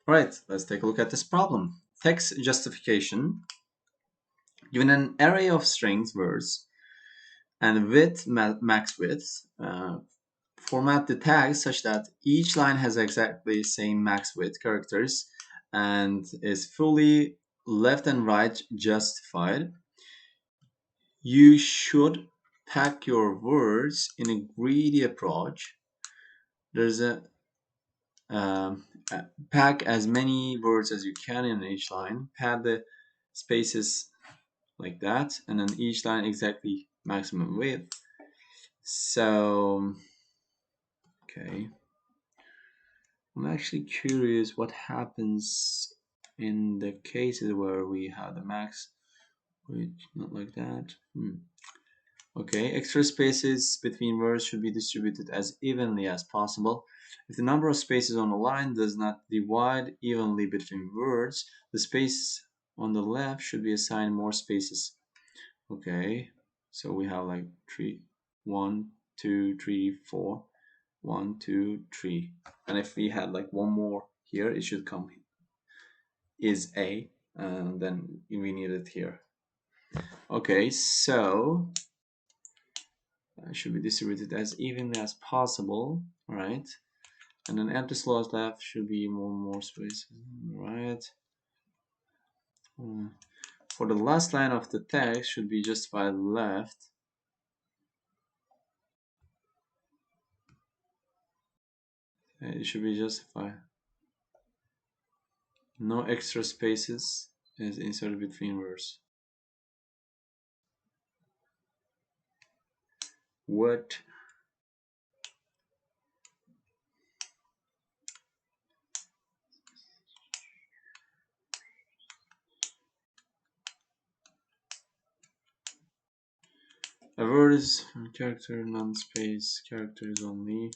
Alright, let's take a look at this problem. Text justification. Given an array of strings, words, and width, max width, format the tags such that each line has exactly the same max width characters and is fully left and right justified. You should pack your words in a greedy approach. There's a pack as many words as you can in each line. Pad the spaces like that, and then each line exactly maximum width. So, okay. I'm actually curious what happens in the cases where we have the max width, not like that. Okay, extra spaces between words should be distributed as evenly as possible. If the number of spaces on a line does not divide evenly between words, the space on the left should be assigned more spaces. Okay, so we have like 3, 1, 2, 3, 4, 1, 2, 3. And if we had like one more here, it should come is A, and then we need it here. Okay, so should be distributed as evenly as possible, right? And then empty slots left should be more spaces, right? For the last line of the text should be justified left. It should be justified. No extra spaces is inserted between words. What? A word is character, non-space, characters only.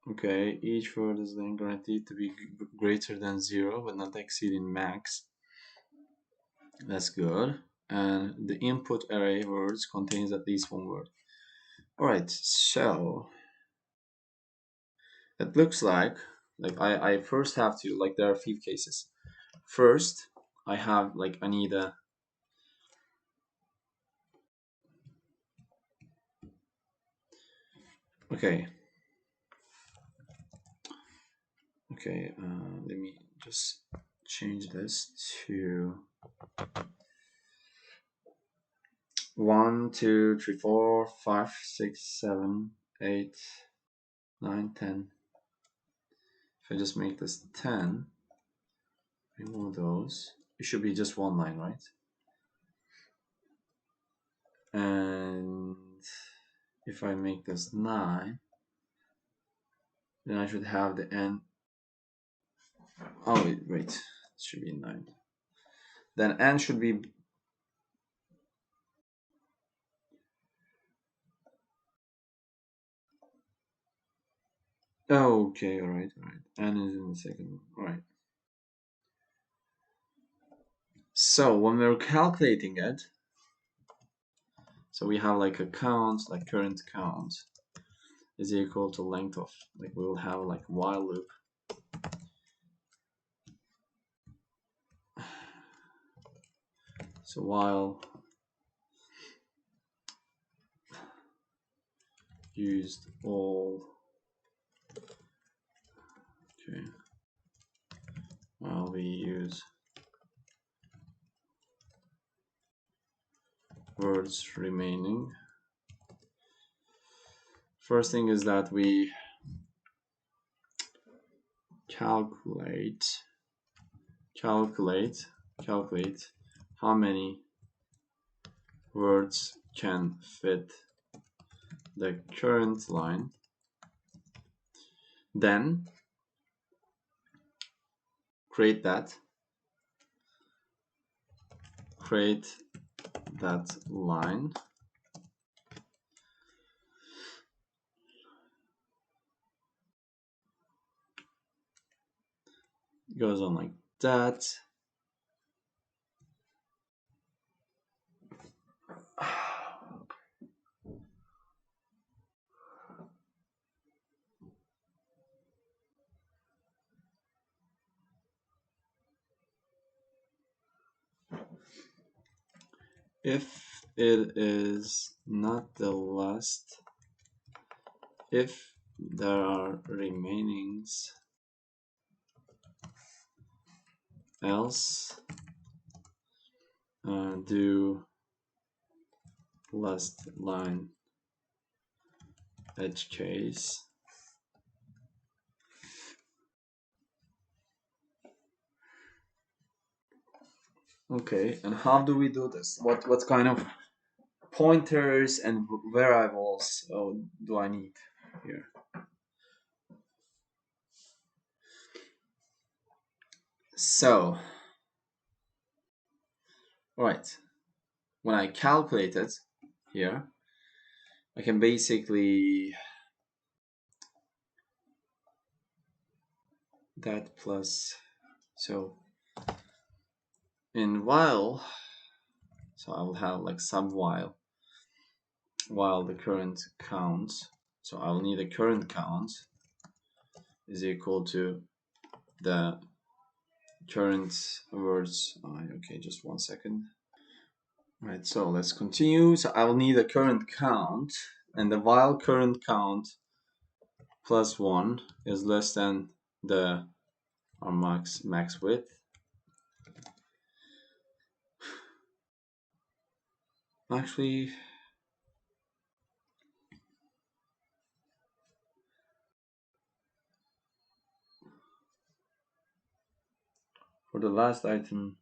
Okay, each word is then guaranteed to be greater than 0 but not exceeding max. That's good. And the input array words contains at least one word. Alright, so it looks like I first have to, like, there are a few cases. First, I have, like, I need a okay, let me just change this to 1, 2, 3, 4, 5, 6, 7, 8, 9, 10. If I just make this 10, remove those, it should be just one line, right? And if I make this 9, then I should have the n. Oh wait, it should be 9. Then n should be okay, alright. N is in the second one. Alright. So when we're calculating it, so we have like a count, like current count is equal to length of, like, we will have like while loop. So while used all, okay, while we use words remaining. First thing is that we calculate how many words can fit the current line. Then create that line. It goes on like that. if it is not the last, if there are remainings, else do last line edge case. Okay, and how do we do this? What kind of pointers and variables do I need here? So, right, when I calculate it here, I can basically that plus, so in while, so I will have like sub while the current count, so I will need a current count is equal to the current words. Okay, just 1 second. Right, so let's continue. So I will need a current count, and the while current count plus 1 is less than the our max width. Actually, for the last item,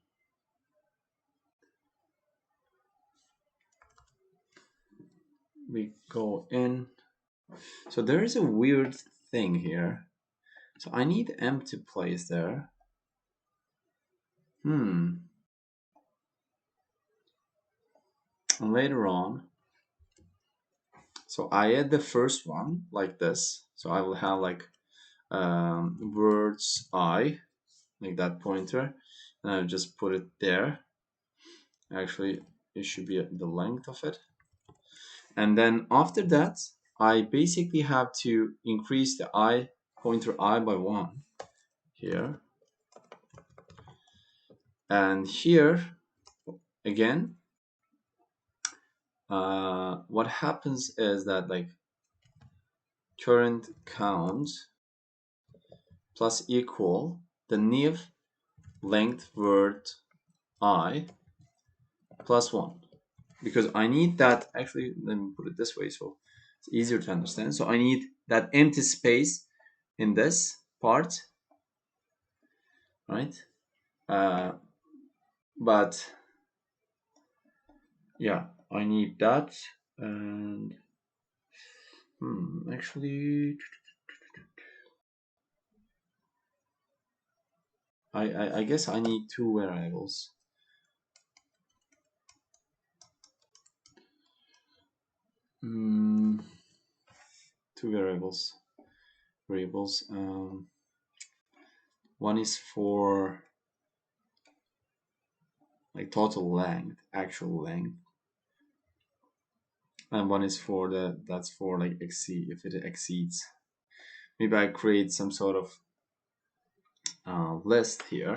we go in. So there is a weird thing here. So I need empty place there. And later on, so I add the first one like this. So I will have like words I, like that pointer, and I'll just put it there. Actually, it should be the length of it. And then after that, I basically have to increase the I pointer I by 1 here. And here, again, what happens is that like current count plus equal the new length word I plus 1, because I need that. Actually, let me put it this way so it's easier to understand. So I need that empty space in this part, right? But yeah, I need that. And actually, I guess I need 2 variables. Two variables. One is for like total length, actual length, and one is for that's for like exceed, if it exceeds. Maybe I create some sort of list here,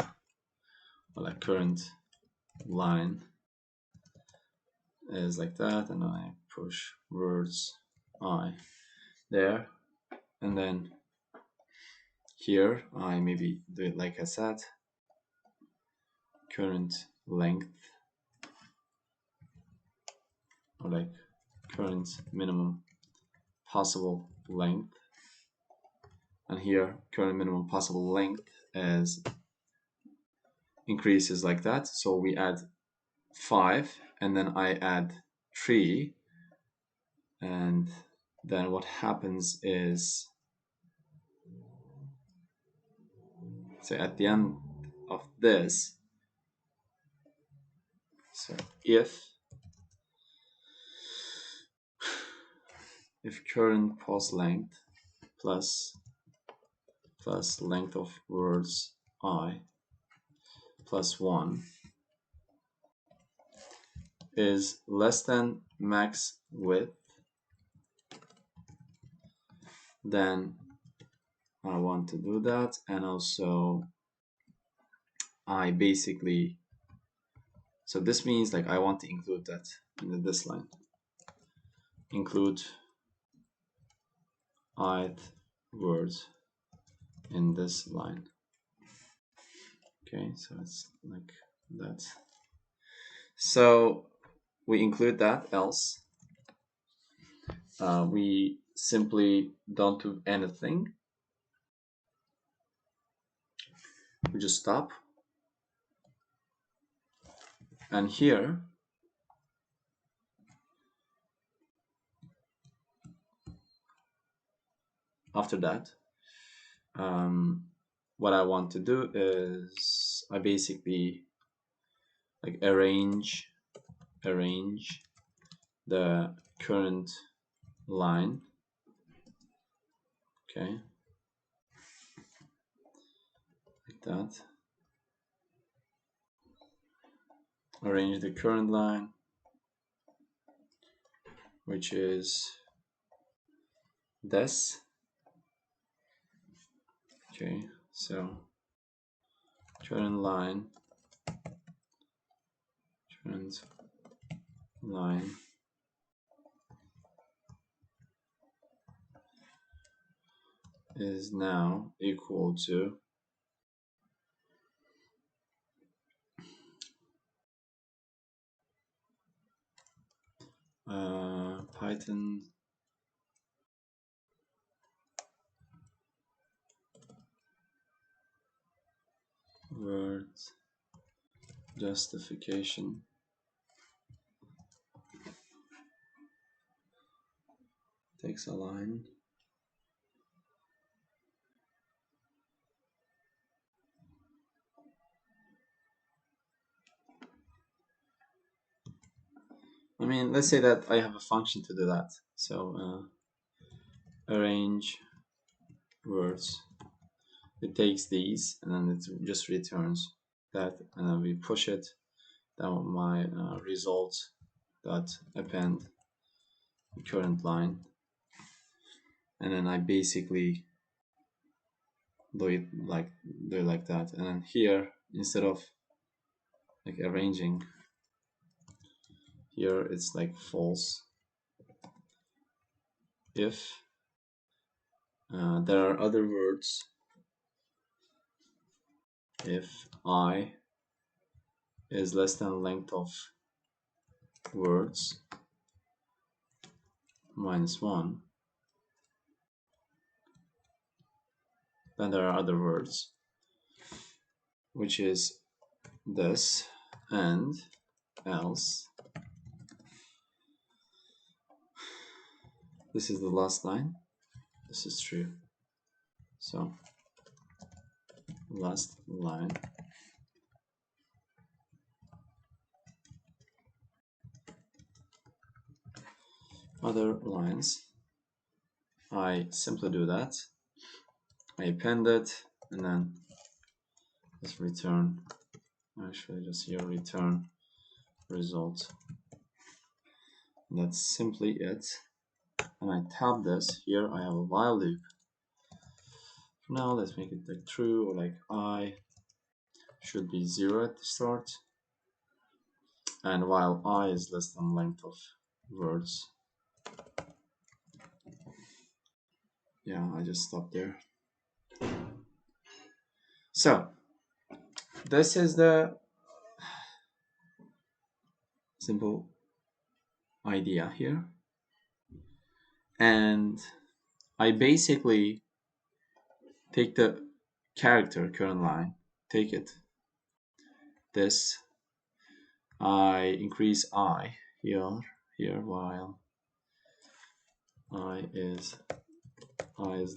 or like current line is like that, and I push words I there, and then here I maybe do it like I said, current length, or like current minimum possible length, and here current minimum possible length is increases like that. So we add 5, and then I add 3, and then what happens is, so at the end of this, so if current pause length plus length of words I plus 1 is less than max width, then I want to do that. And also I basically So this means like I want to include that in this line. Include ith words in this line. Okay, so it's like that. So we include that, else we simply don't do anything. We just stop. And here, after that, what I want to do is I basically like arrange the current line. Okay, like that. Arrange the current line, which is this. Okay, so current line is now equal to Python word justification takes a line I mean, let's say that I have a function to do that. So arrange words. It takes these and then it just returns that, and then we push it down my results dot append the current line, and then I basically do it like that. And then here, instead of like arranging, here it's like false if there are other words. If I is less than length of words -1, then there are other words, which is this, and else. This is the last line. This is true. So last line. Other lines. I simply do that. I append it and then just return. Actually, just here return result. And that's simply it. And I tab this. Here I have a while loop. For now, let's make it like true, or like I should be 0 at the start. And while I is less than length of words. Yeah, I just stopped there. So this is the simple idea here, and I basically take the character current line, take it, this, I increase I here while I is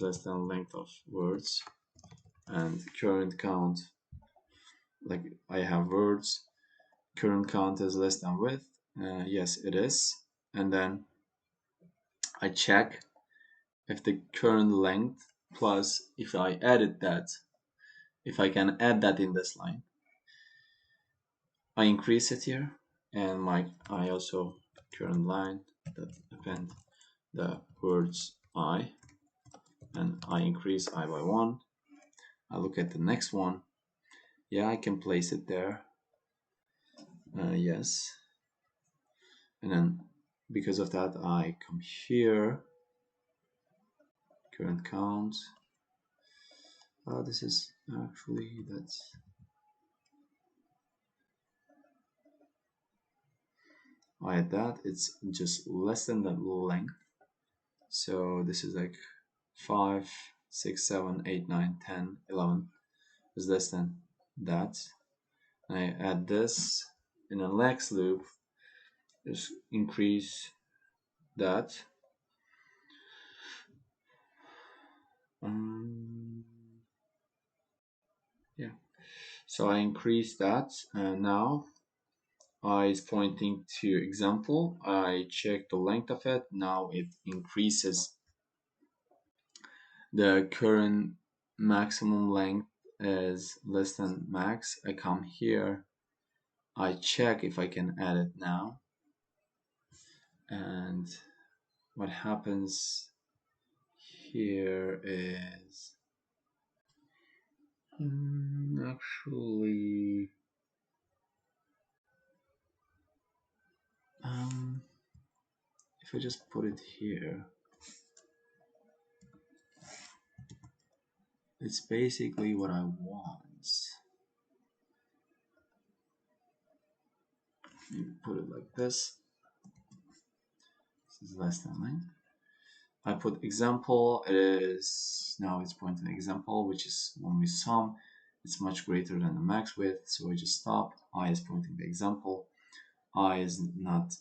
less than length of words, and current count, like I have words, current count is less than width, yes it is, and then I check if the current length plus if I added that, if I can add that in this line, I increase it here, and I also current line that append the words I, and I increase I by 1. I look at the next one. Yeah, I can place it there. Yes. And then because of that, I come here, current count. This is actually, that's, I add that, it's just less than the length. So this is like 5, 6, 7, 8, 9, 10, 11 is less than that. And I add this in a next loop, just increase that. Yeah, so I increase that, and now I is pointing to example. I check the length of it. Now it increases the current maximum length is less than max. I come here, I check if I can add it now, and what happens here is actually if I just put it here, it's basically what I want. Maybe put it like this. This is less than length. I put example. It is now it's pointing example, which is when we sum, it's much greater than the max width. So I just stop. I is pointing the example. I is not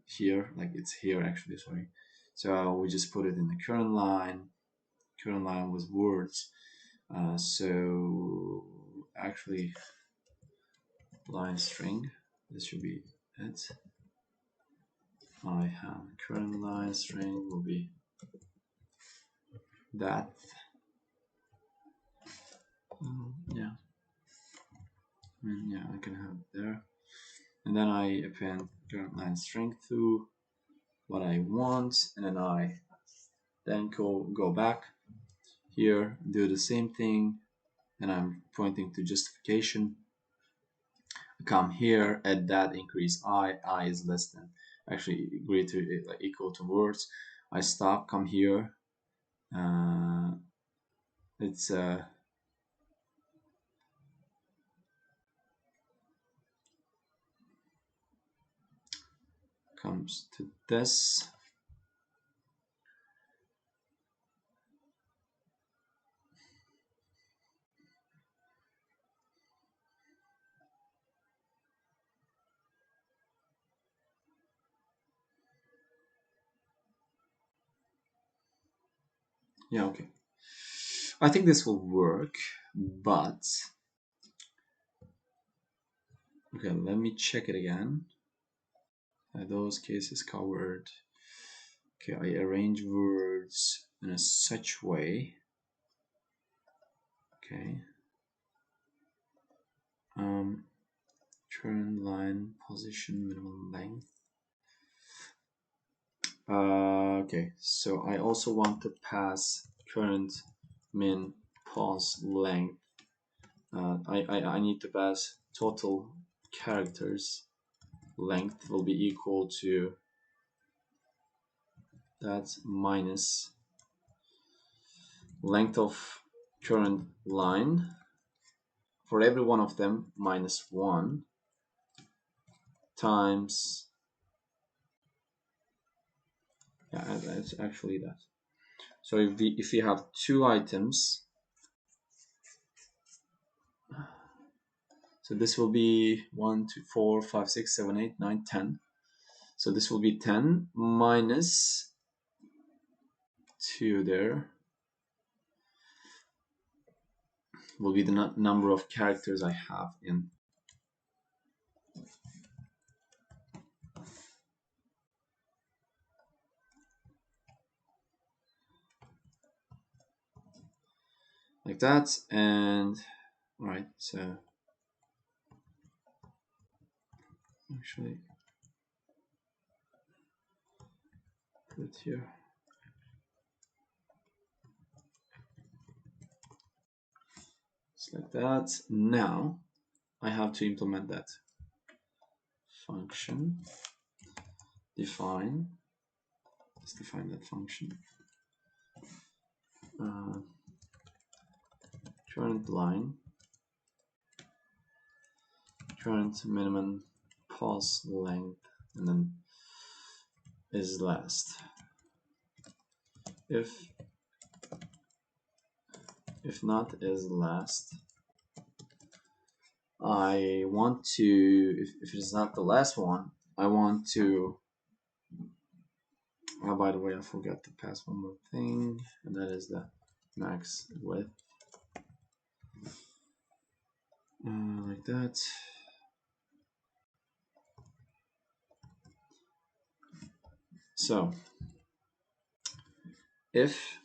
here, like it's here actually. Sorry. So we just put it in the current line. Current line was words. So actually, line string. This should be it. I have current line string will be that. Yeah. Yeah, I can have it there. And then I append current line string to what I want, and then I then go back here, do the same thing, and I'm pointing to justification. Come here, add that, increase I is less than, actually greater, like equal to words. I stop, come here, it's comes to this. Yeah, okay. I think this will work, but okay, let me check it again. Those cases covered. Okay, I arrange words in a such way. Okay. Current line position minimum length. Okay, so I also want to pass current min pos length. I need to pass total characters length will be equal to that minus length of current line for every one of them minus 1 times, yeah, that's actually that. So if we have two items, so this will be 1, 2, 4, 5, 6, 7, 8, 9, 10. So this will be 10 minus 2 there will be the number of characters I have in. Like that, and all right, so actually put it here. It's like that. Now I have to implement that. function define. Let's define that function. Current line, current minimum pause length, and then is last. If not is last, I want to, if it is not the last one, I want to, oh, by the way, I forgot to pass one more thing, and that is the max width. Like that. So, if,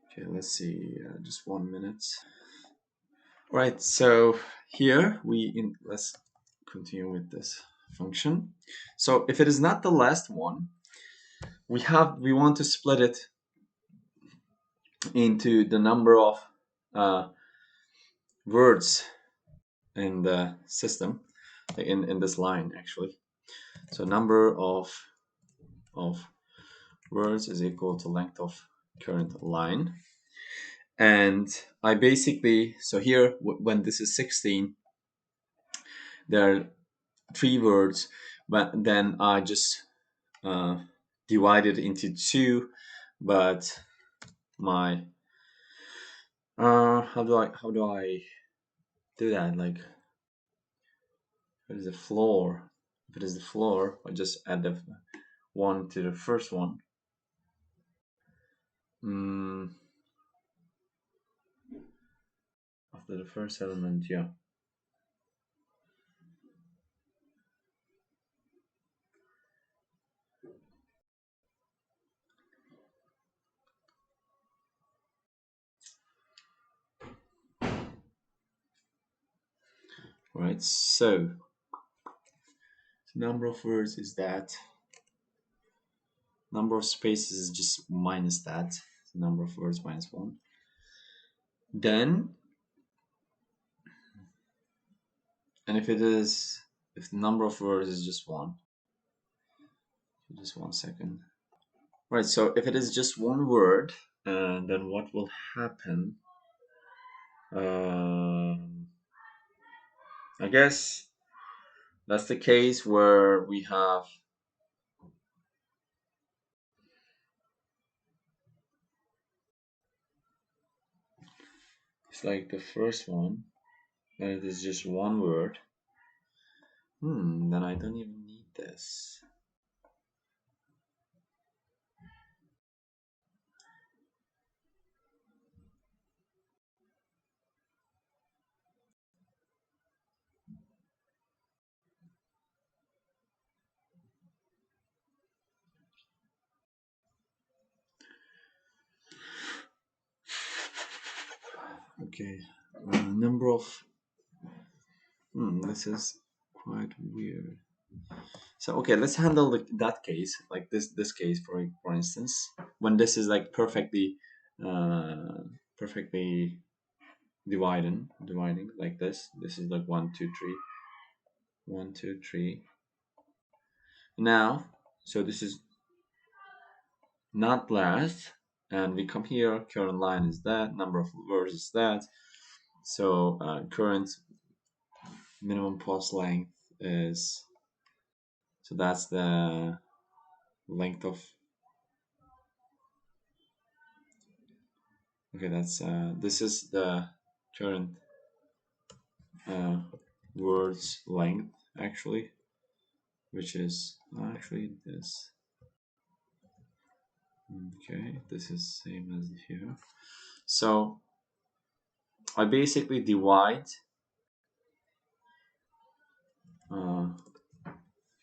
okay, let's see, just 1 minute. All right, so here let's continue with this function. So if it is not the last one, we want to split it into the number of words in the system, in this line actually. So number of words is equal to length of current line. And I basically, so here when this is 16, there are 3 words, but then I just divide it into 2, but my how do I do that? Like, what is the floor? If it is the floor, I just add the 1 to the first one. After the first element, yeah. Right, so the number of words is that. Number of spaces is just minus that. The number of words minus 1. Then, and if the number of words is just 1, just 1 second. Right, so if it is just 1 word, then what will happen? I guess that's the case where we have it's like the first one, and it is just 1 word. Then I don't even need this. Okay, number of this is quite weird. So okay, let's handle that case, like this case for instance, when this is like perfectly dividing like this. This is like 1 2 3 1 2 3. Now, so this is not last, and we come here, current line is that, number of words is that, so current minimum pause length is, so that's the length of, okay, that's this is the current words length actually, which is actually this. Okay, this is same as here. So I basically divide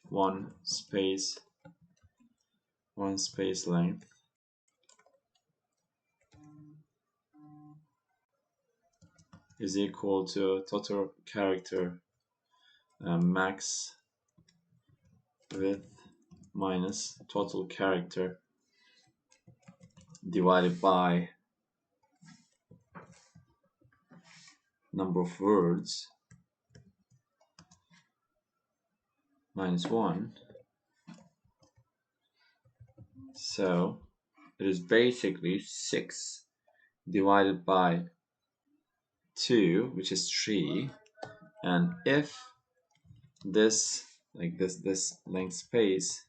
one space length is equal to total character max width minus total character divided by number of words minus 1. So it is basically 6 divided by 2, which is 3. And if this, like this length space,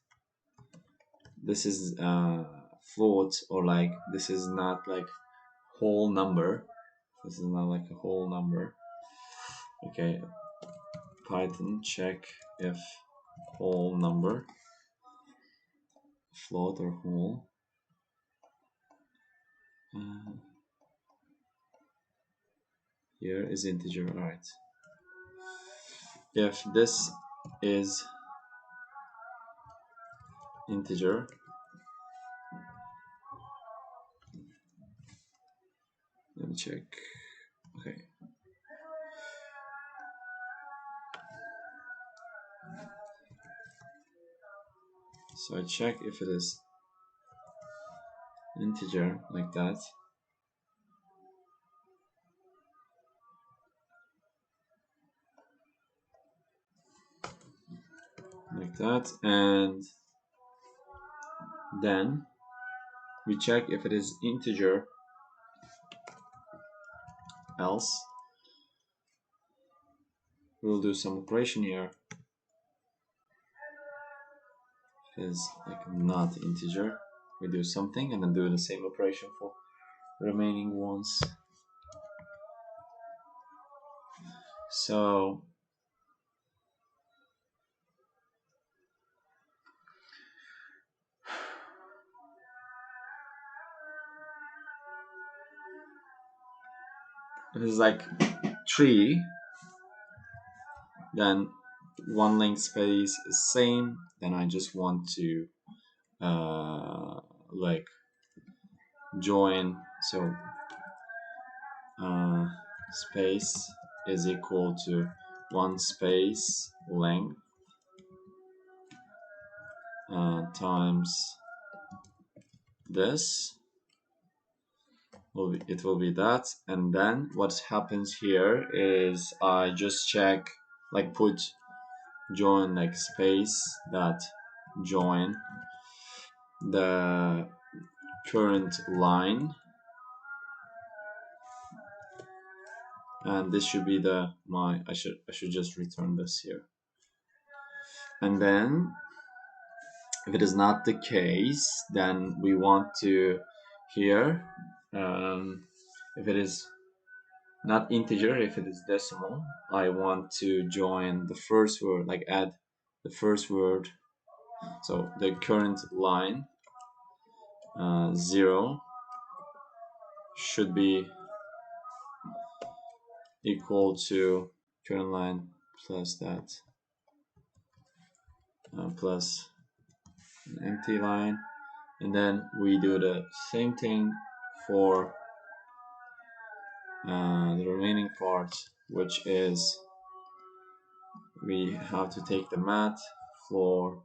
this is float, or like this is not like whole number, this is not like a whole number. Okay, Python check if whole number, float or whole. Here is integer. All right, if this is integer, let me check. Okay, so I check if it is integer, like that. Like that, and then we check if it is integer, else we'll do some operation here. If it is like not integer, we do something and then do the same operation for remaining ones. So if it's like 3, then one length space is same, then I just want to like join, so space is equal to one space length times this, it will be that. And then what happens here is I just check, like put join like space that join the current line, and this should be the I should just return this here. And then if it is not the case, then we want to here if it is not integer, if it is decimal, I want to join the first word, like add the first word, so the current line 0 should be equal to current line plus that plus an empty line. And then we do the same thing for the remaining part, which is we have to take the math for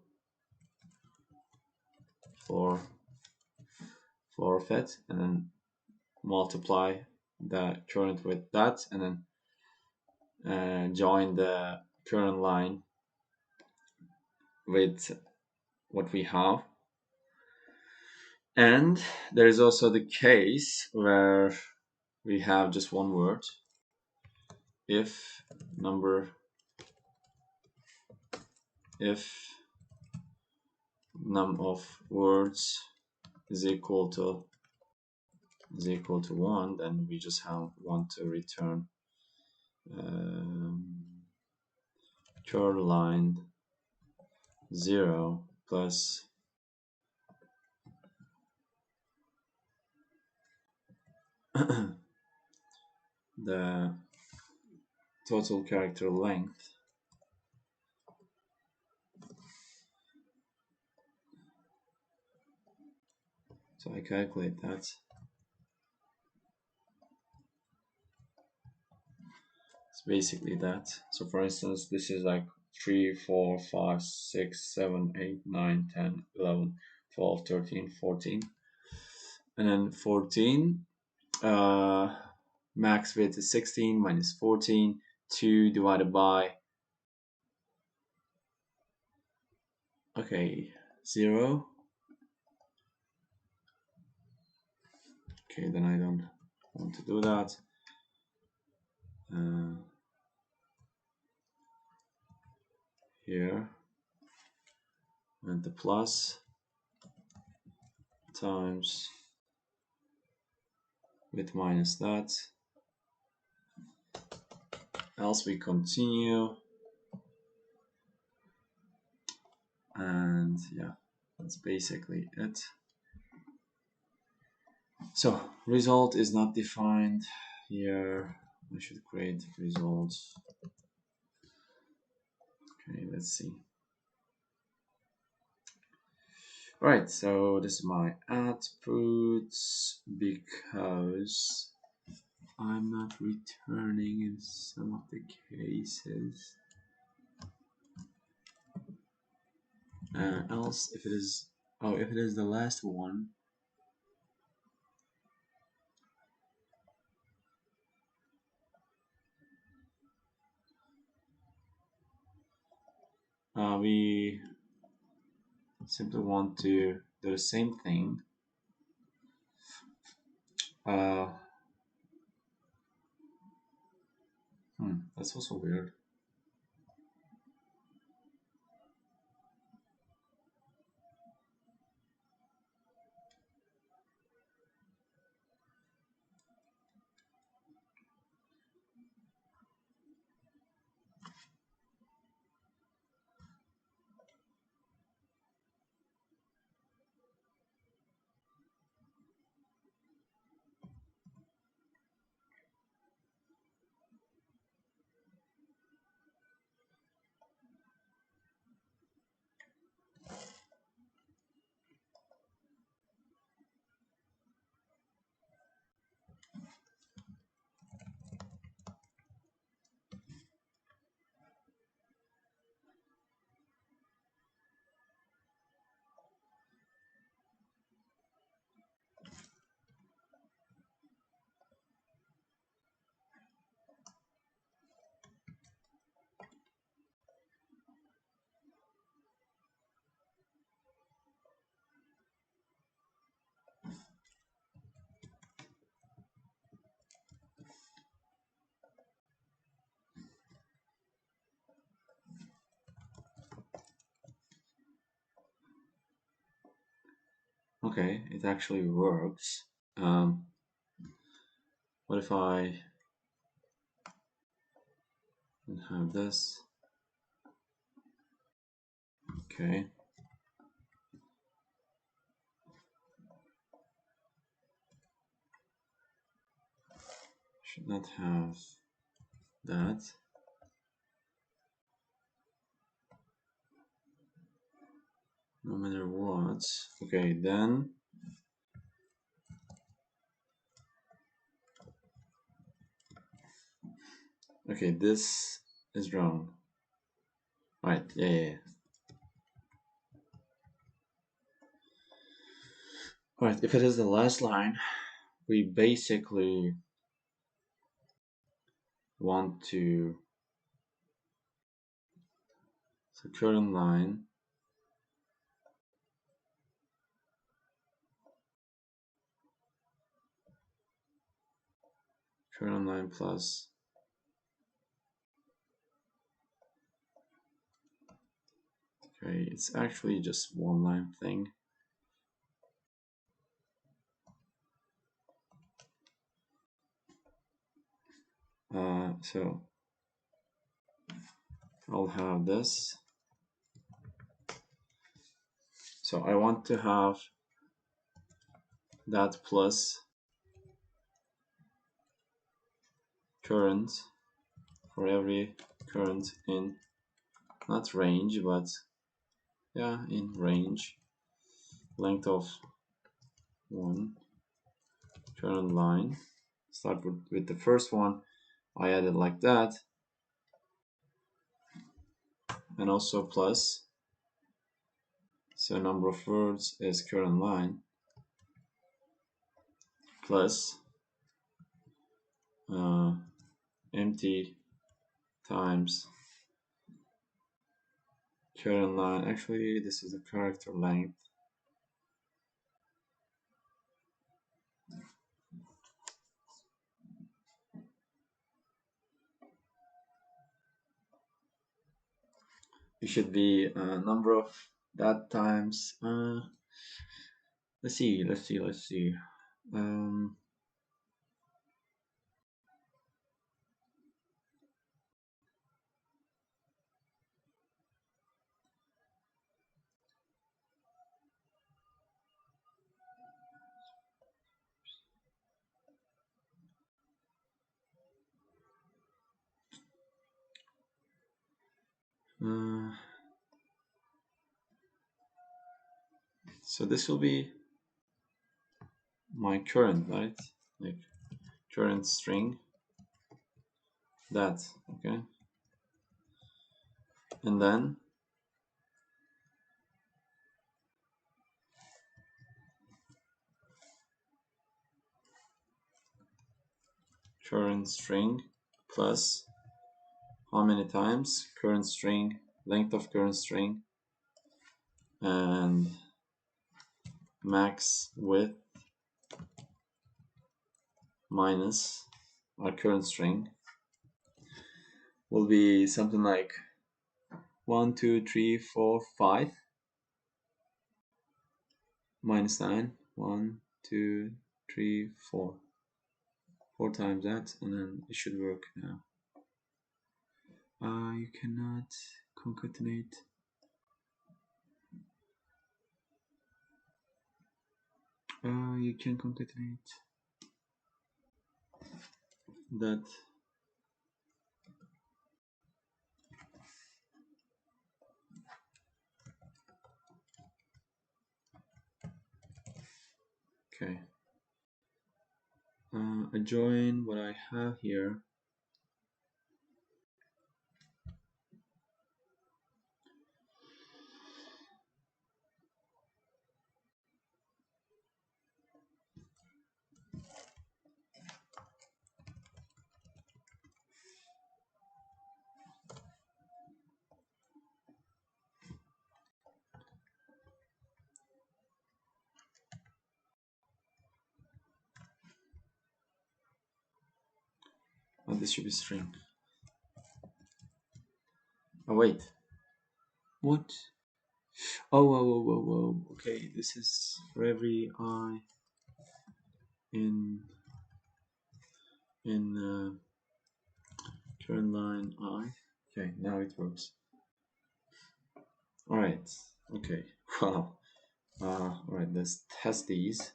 forfeit and then multiply the current with that, and then join the current line with what we have. And there is also the case where we have just one word. If num of words is equal to 1, then we just want to return current line 0 plus the total character length. So I calculate that. It's basically that. So for instance, this is like 3, 4, 5, 6, 7, 8, 9, 10, 11, 12, 13, 14. And then 14, max width is 16 minus 14, 2 divided by Okay, 0. Okay, then I don't want to do that. Here, and the plus times with minus that. Else we continue. And yeah, that's basically it. So result is not defined here. I should create results. Okay, let's see. Right, so this is my outputs because I'm not returning in some of the cases. Else, if it is the last one, we simply want to do the same thing. That's also weird. Okay, it actually works. What if I have this? Okay. Should not have that. No matter what. Okay, then okay, this is wrong. Right, yeah. Alright, if it is the last line, we basically want to current line plus okay, it's actually just one line thing. So I'll have this. So I want to have that plus current for every current in not range, but yeah, in range, length of 1 current line. Start with the first one. I added like that, and also plus. So number of words is current line plus empty times current line. Actually, this is the character length. It should be a number of that times. Let's see. Um, so this will be my current, right? Like current string. That, okay? And then current string plus how many times current string, length of current string, and max width minus our current string will be something like 1, 2, 3, 4, 5 minus 9. 1, 2, 3, 4. 4 times that, and then it should work now. You cannot concatenate. You can concatenate that. Okay. Join what I have here. Oh, this should be string. Oh wait. What? Oh. Okay, this is for every I in current line I. Okay, now it works. All right. Okay. Wow. All right. Let's test these.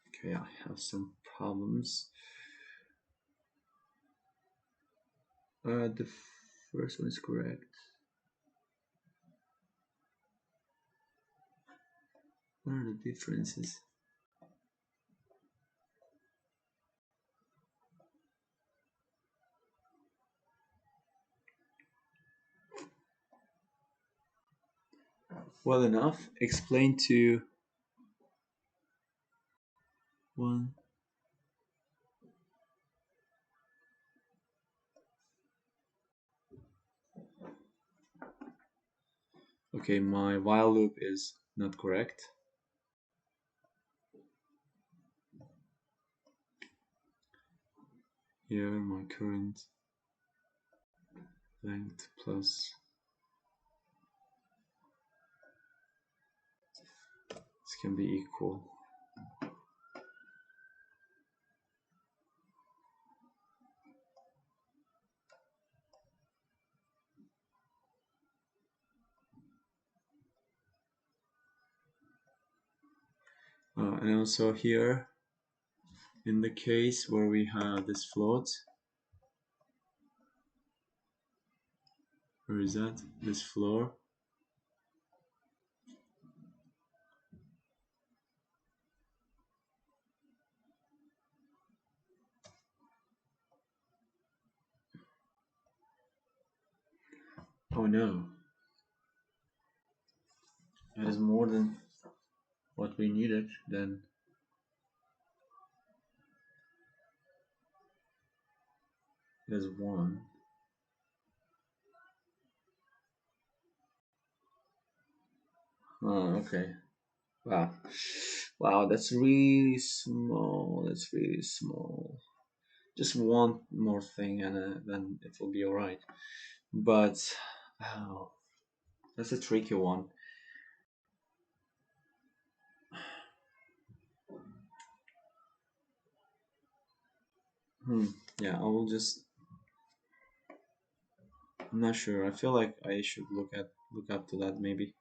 Okay, I have some problems. The first one is correct. What are the differences? Well enough. Explain to 1. Okay, my while loop is not correct. Here, my current length plus this can be equal. And also here, in the case where we have this float, where is that? This floor. Oh no. That is more than what we needed then. There's 1. Okay. Wow. Wow, that's really small. That's really small. Just one more thing, and then it will be alright. But wow, that's a tricky one. Hmm. Yeah, I will just. I'm not sure. I feel like I should look up to that maybe.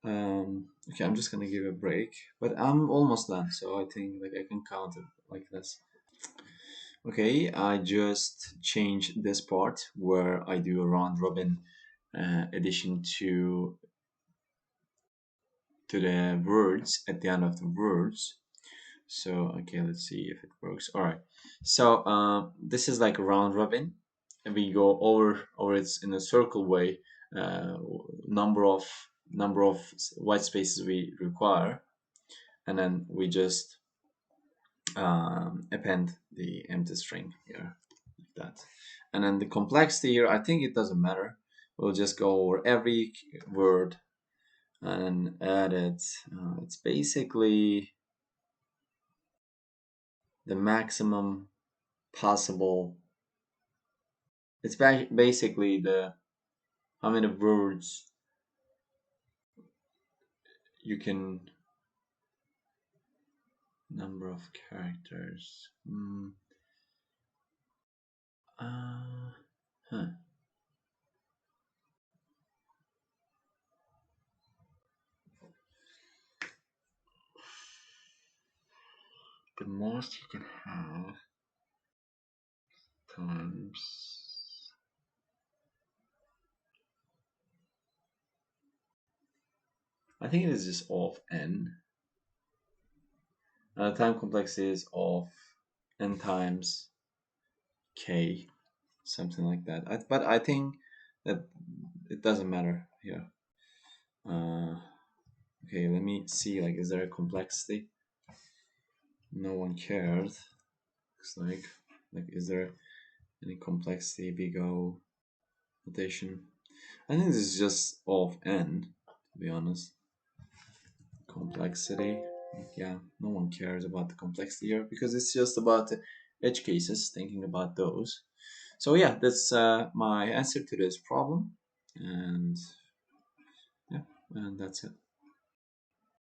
Okay, I'm just gonna give a break, but I'm almost done, so I think like I can count it like this. Okay, I just changed this part where I do a round robin addition to the words at the end of the words. So okay, let's see if it works. All right. So this is like a round robin, and we go over it in a circle way. Uh, number of white spaces we require, and then we just append the empty string here like that. And then the complexity here, I think it doesn't matter. We'll just go over every word and add it. It's basically the maximum possible. It's basically the how many words you can number of characters. Uh, huh. The most you can have times. I think it is just of n. Time complexity is of n times k, something like that. But I think that it doesn't matter here. Okay, let me see. Like, is there a complexity? No one cares. Looks like is there any complexity? We go notation. I think this is just of n. To be honest, complexity. Yeah, no one cares about the complexity here because it's just about the edge cases. Thinking about those. So yeah, that's my answer to this problem, and yeah, and that's it.